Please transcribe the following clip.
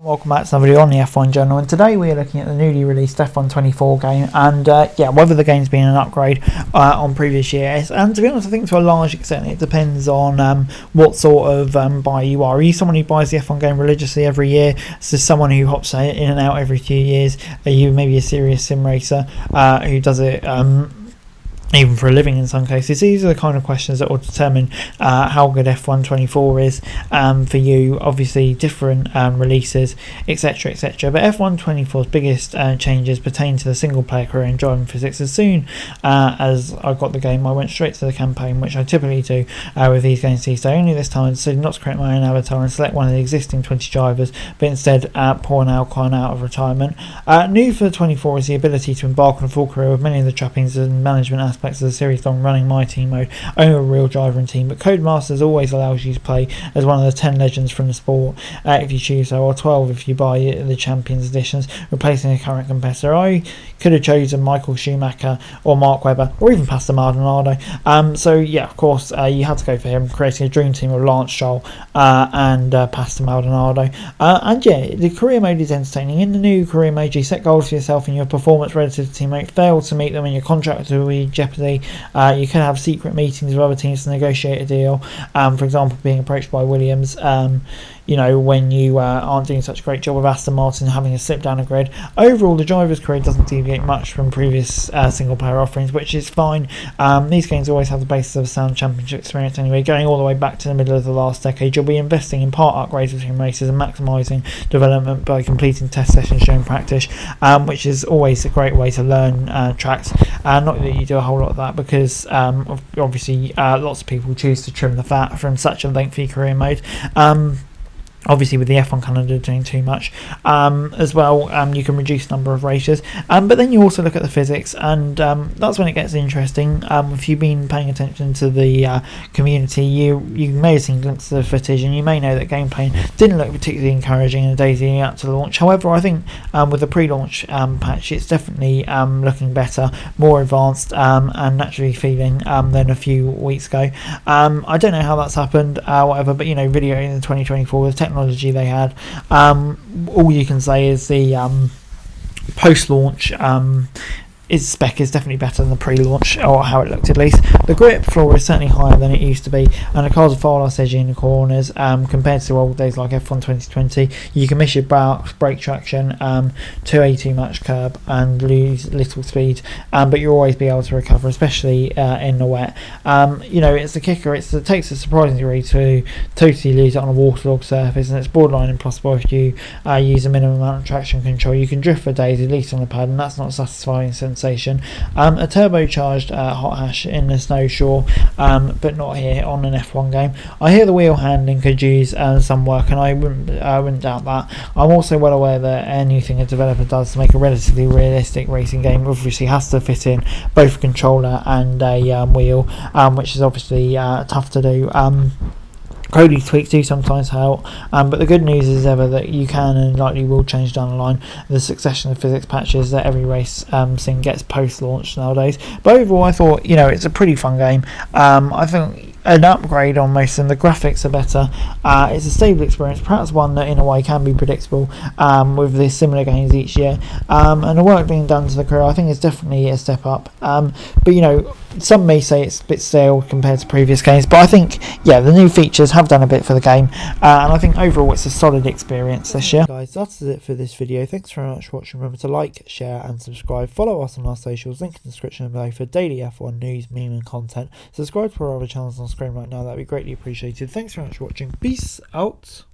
Welcome back to another video on the F1 Journal, and today we are looking at the newly released F1 24 game and whether the game's been an upgrade on previous years. And to be honest, I think to a large extent it depends on what sort of buyer you are. Are you someone who buys the F1 game religiously every year? Is this someone who hops in and out every few years? Are you maybe a serious sim racer who does it even for a living in some cases? These are the kind of questions that will determine how good F1 24 is for you. Obviously different releases, etc, etc, but F1 24's biggest changes pertain to the single player career and driving physics. As soon as I got the game, I went straight to the campaign, which I typically do with these games these days. Only this time I decided not to create my own avatar and select one of the existing 20 drivers, but instead pour an Alcon out of retirement. New for 24 is the ability to embark on a full career with many of the trappings and management aspects of the series long running My Team mode, own a real driver and team, but Codemasters always allows you to play as one of the 10 legends from the sport if you choose so, or 12 if you buy the Champions editions, replacing a current competitor. I could have chosen Michael Schumacher or Mark Webber or even Pastor Maldonado. So yeah, of course you had to go for him, creating a dream team of Lance Stroll and Pastor Maldonado. And yeah, the career mode is entertaining. In the new career mode, you set goals for yourself and your performance relative to teammate. Fail to meet them and your contract will be jeopardy. You can have secret meetings with other teams to negotiate a deal. For example, being approached by Williams when you aren't doing such a great job of Aston Martin, having a slip down a grid. Overall, the driver's career doesn't deviate much from previous single player offerings, which is fine. These games always have the basis of a sound championship experience anyway. Going all the way back to the middle of the last decade, you'll be investing in part upgrades between races and maximising development by completing test sessions during practice, which is always a great way to learn tracks. Not that you do a whole lot of that, because obviously lots of people choose to trim the fat from such a lengthy career mode. Obviously with the F1 calendar doing too much as well, you can reduce the number of races, but then you also look at the physics, and that's when it gets interesting. If you've been paying attention to the community, you may have seen glimpses of footage, and you may know that gameplay didn't look particularly encouraging in the days leading up to the launch. However, I think with the pre-launch patch, it's definitely looking better, more advanced, and naturally feeling than a few weeks ago. I don't know how that's happened, whatever, but video in the 2024 with technology they had, all you can say is the post-launch its spec is definitely better than the pre-launch, or how it looked at least. The grip floor is certainly higher than it used to be, and the cars are far less edgy in the corners compared to old days like F1 2020. You can miss your brake traction to a too much curb and lose little speed, but you'll always be able to recover, especially in the wet. It's the kicker. It takes a surprising degree to totally lose it on a waterlogged surface, and it's borderline impossible if you use a minimum amount of traction control. You can drift for days, at least on the pad, and that's not a satisfying sensation. A turbocharged hot hash in the snow, sure, but not here on an F1 game. I hear the wheel handling could use some work, and I wouldn't doubt that. I'm also well aware that anything a developer does to make a relatively realistic racing game obviously has to fit in both a controller and a wheel, which is obviously tough to do. Coding tweaks do sometimes help, but the good news is ever that you can and likely will change down the line the succession of physics patches that every race sim gets post-launch nowadays. But overall, I thought it's a pretty fun game. I think an upgrade on most of them. The graphics are better. It's a stable experience, perhaps one that in a way can be predictable with the similar games each year, and the work being done to the career I think is definitely a step up, but some may say it's a bit stale compared to previous games, but I think the new features have done a bit for the game, and I think overall it's a solid experience this year. Guys, that's it for this video. Thanks very much for watching. Remember to like, share and subscribe. Follow us on our socials, link in the description below for daily F1 news, meme and content. Subscribe to our other channels on screen right now, that'd be greatly appreciated. Thanks very much for watching. Peace out.